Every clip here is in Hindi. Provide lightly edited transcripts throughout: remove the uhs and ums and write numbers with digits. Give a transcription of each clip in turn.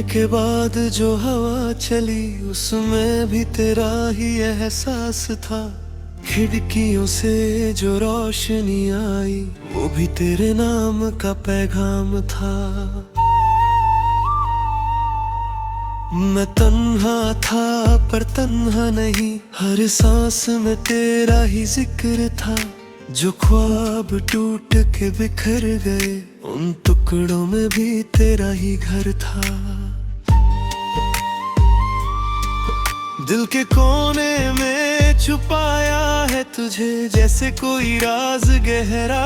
के बाद जो हवा चली उसमें भी तेरा ही एहसास था। खिड़कियों से जो रोशनी आई वो भी तेरे नाम का पैगाम था। मैं तन्हा था पर तन्हा नहीं, हर सांस में तेरा ही जिक्र था। जो ख्वाब टूट के बिखर गए उन टुकड़ों में भी तेरा ही घर था। दिल के कोने में छुपाया है तुझे जैसे कोई राज गहरा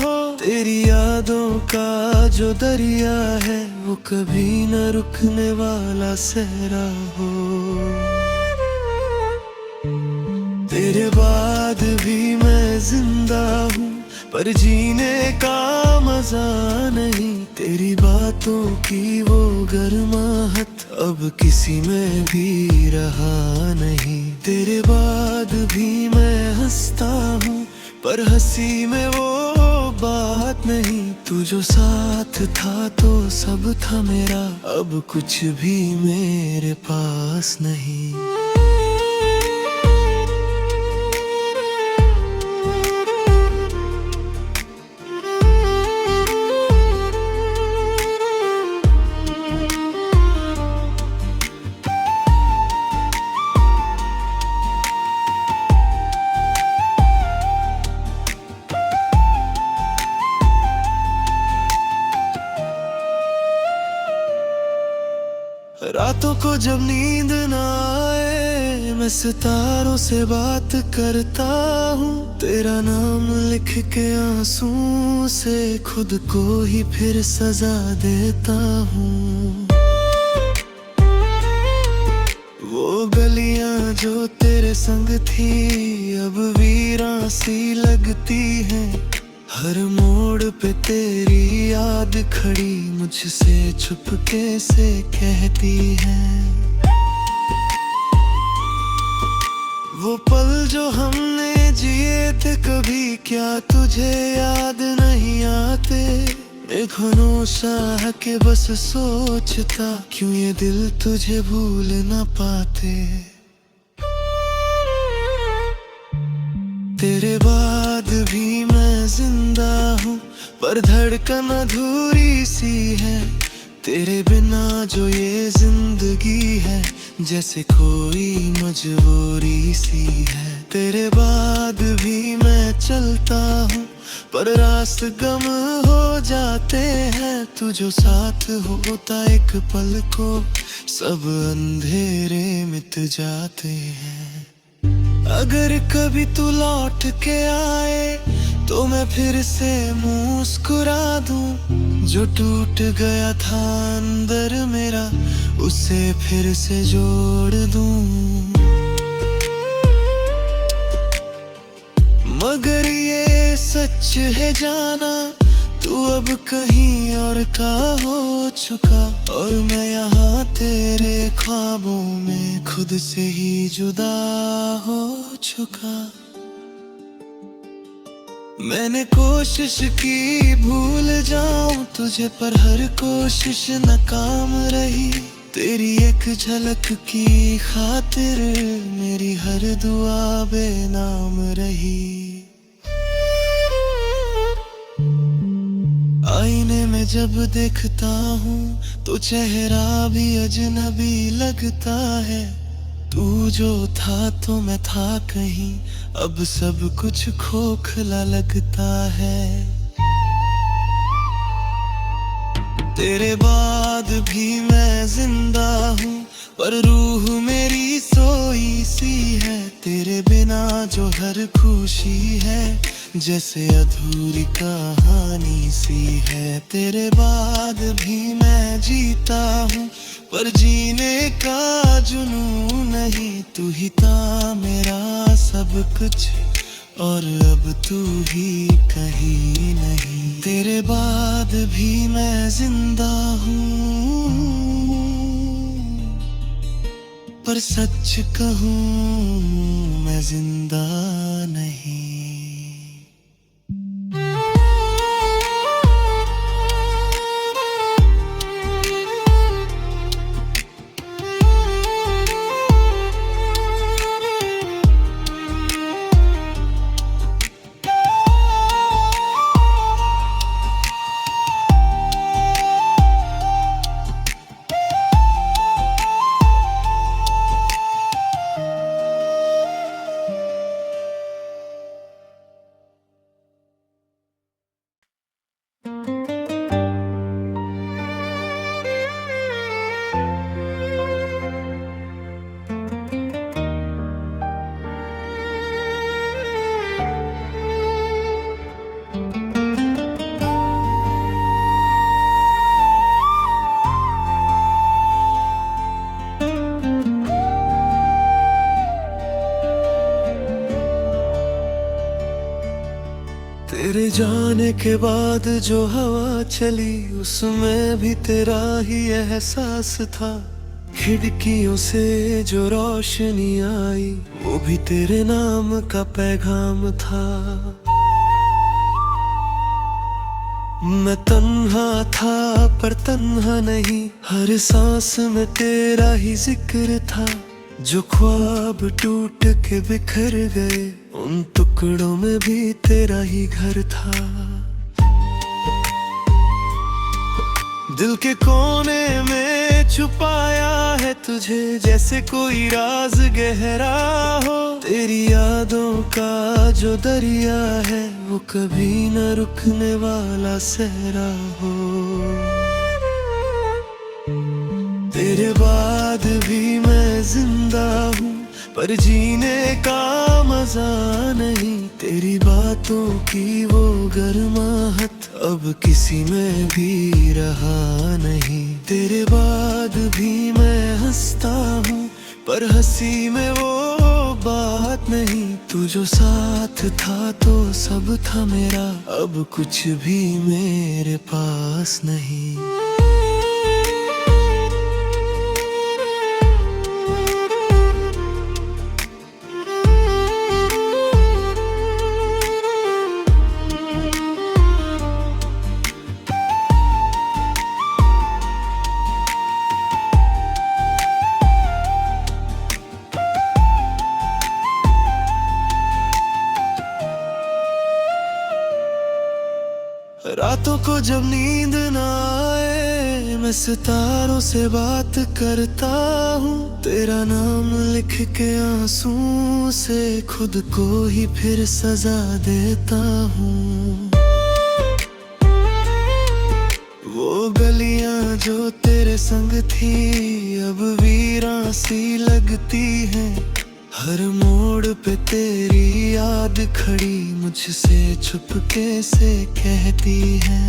हो। तेरी यादों का जो दरिया है वो कभी न रुकने वाला सहरा हो। तेरे बाद भी मैं जिंदा हूँ पर जीने का मजा नहीं। तेरी बातों की वो गर्माहट अब किसी में भी रहा नहीं। तेरे बाद भी मैं हंसता हूँ पर हंसी में वो बात नहीं। तू जो साथ था तो सब था मेरा, अब कुछ भी मेरे पास नहीं। रातों को जब नींद ना आए मैं सितारों से बात करता हूँ। तेरा नाम लिख के आंसू से खुद को ही फिर सजा देता हूँ। वो गलियां जो तेरे संग थी अब वीरान सी लगती हैं। हर मोड़ पे तेरी याद खड़ी मुझसे छुपके से कहती है। वो पल जो हमने जिए थे कभी क्या तुझे याद नहीं आते। एक खामोशा है कि बस सोचता क्यों ये दिल तुझे भूल ना पाते। तेरे बाद भी मैं जिंदा हूँ पर धड़कन अधूरी सी है। तेरे बिना जो ये जिंदगी है जैसे कोई मजबूरी सी है। तेरे बाद भी मैं चलता हूँ पर रास्त गम हो जाते हैं। तू जो साथ होता एक पल को सब अंधेरे मिट जाते हैं। अगर कभी तू लौट के आए तो मैं फिर से मुस्कुरा दूं। जो टूट गया था अंदर मेरा उसे फिर से जोड़ दूं। मगर ये सच है जाना तू अब कहीं और का हो चुका और मैं यहाँ तेरे ख्वाबों में खुद से ही जुदा हो चुका। मैंने कोशिश की भूल जाऊं तुझे पर हर कोशिश नाकाम रही। तेरी एक झलक की खातिर मेरी हर दुआ बेनाम रही। आईने में जब देखता हूँ तो चेहरा भी अजनबी लगता है। तू जो था तो मैं था कहीं, अब सब कुछ खोखला लगता है। तेरे बाद भी मैं जिंदा हूँ पर रूह मेरी सोई सी है। तेरे बिना जो हर खुशी है जैसे अधूरी कहानी सी है। तेरे बाद भी मैं जीता हूँ पर जीने का जुनून नहीं। तू ही था मेरा सब कुछ और अब तू ही कहीं नहीं। तेरे बाद भी मैं जिंदा हूँ पर सच कहूँ मैं जिंदा नहीं। जाने के बाद जो हवा चली उसमें भी तेरा ही एहसास था। खिड़कियों से जो रोशनी आई वो भी तेरे नाम का पैगाम था। मैं तन्हा था पर तन्हा नहीं, हर सांस में तेरा ही जिक्र था। जो ख्वाब टूट के बिखर गए उन टुकड़ों में भी तेरा ही घर था। दिल के कोने में छुपाया है तुझे जैसे कोई राज गहरा हो। तेरी यादों का जो दरिया है वो कभी न रुकने वाला सहरा हो। तेरे बाद भी मैं जिंदा हूँ पर जीने का मजा नहीं। तेरी बातों की वो गर्माहट अब किसी में भी रहा नहीं। तेरे बाद भी मैं हंसता हूँ पर हंसी में वो बात नहीं। तू जो साथ था तो सब था मेरा, अब कुछ भी मेरे पास नहीं। रातों को जब नींद ना आए मैं सितारों से बात करता हूँ। तेरा नाम लिख के आंसू से खुद को ही फिर सजा देता हूँ। वो गलियां जो तेरे संग थी अब वीरान सी लगती हैं। हर मोड़ पे तेरी याद खड़ी मुझसे छुपके से कहती है।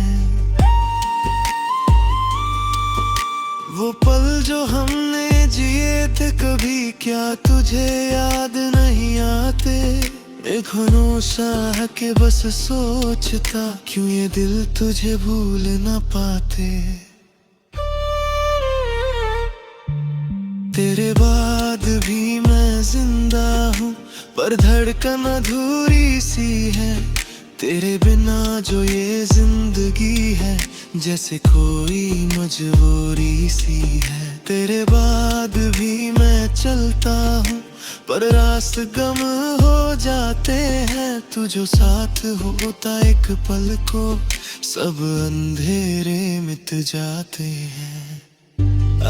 वो पल जो हमने जिए थे कभी क्या तुझे याद नहीं आते। एक खामोश के बस सोचता क्यों ये दिल तुझे भूल ना पाते। तेरे बाद भी मैं जिंदा हूँ पर धड़कन अधूरी सी है। तेरे बिना जो ये जिंदगी है जैसे कोई मजबूरी सी है। तेरे बाद भी मैं चलता हूँ पर रास्त गम हो जाते हैं। तू जो साथ होता एक पल को सब अंधेरे मिट जाते हैं।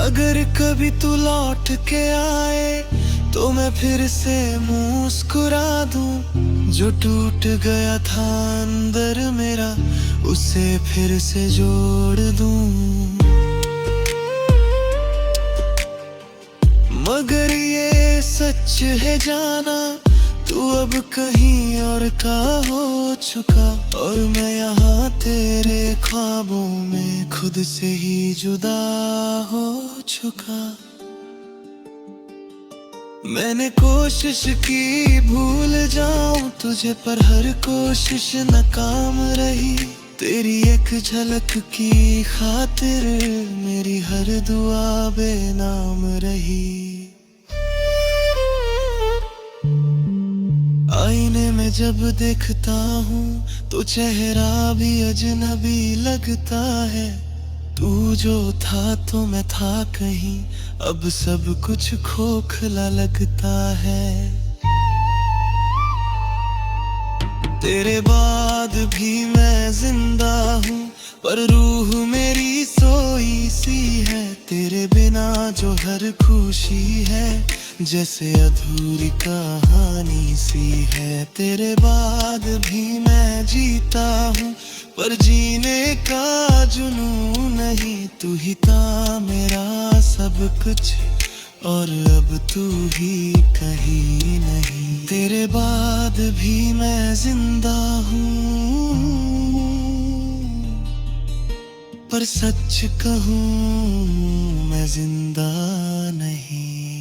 अगर कभी तू लौट के आए तो मैं फिर से मुस्कुरा दूं। जो टूट गया था अंदर मेरा उसे फिर से जोड़ दूं। मगर ये सच है जाना तू अब कहीं और का हो चुका और मैं यहाँ तेरे ख्वाबों में खुद से ही जुदा हो चुका। मैंने कोशिश की भूल जाऊं तुझे पर हर कोशिश नाकाम रही। तेरी एक झलक की खातिर मेरी हर दुआ बेनाम रही। आईने में जब देखता हूँ तो चेहरा भी अजनबी लगता है। तू जो था तो मैं था कहीं, अब सब कुछ खोखला लगता है। तेरे बाद भी मैं जिंदा हूँ पर रूह मेरी सोई सी है। तेरे बिना जो हर खुशी है जैसे अधूरी कहानी सी है। तेरे बाद भी मैं जीता हूँ पर जीने का जुनून नहीं। तू ही था मेरा सब कुछ और अब तू ही कहीं नहीं। तेरे बाद भी मैं जिंदा हूँ पर सच कहूँ मैं जिंदा नहीं।